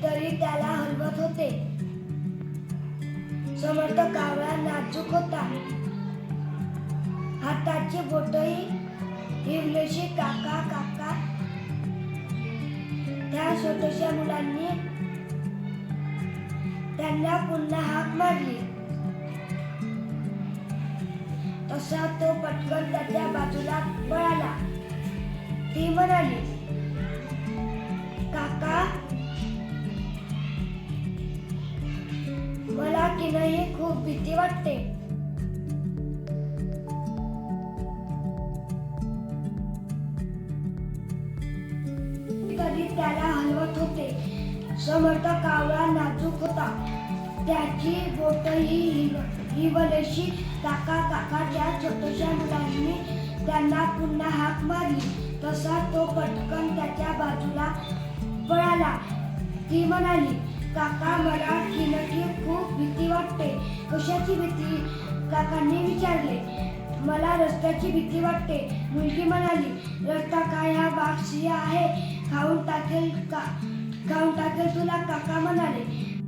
तरी त्याला हलवत होते. समर्थ कावळा नाजूक होता. हाताची बोटही हिवलीशी. काका काका त्या छोट्याशा मुलांनी त्यांना पुन्हा हाक मारली. तसा तो पटकन त्याच्या बाजूला पळाला. ती म्हणाली, काका, मला किनही खूप भीती वाटते. तरी त्याला हलवत होते. समर्थ कावळा नाजूक होता. त्याची बोटही हिवलीशी. काका काका त्या छोट्याशा मुलांनी त्यांना पुन्हा हाक मारली. तसा तो पटकन त्याच्या बाजूला पळाला. ती म्हणाली, काका, मला किनची खूप भीती वाटते. कशाची भीती? काकांनी विचारले. मला रस्त्याची भीती वाटते. मुलगी म्हणाली, रस्ता काय, हा वाघ सिंह आहे, खाऊन टाकेल तुला. काका म्हणाले,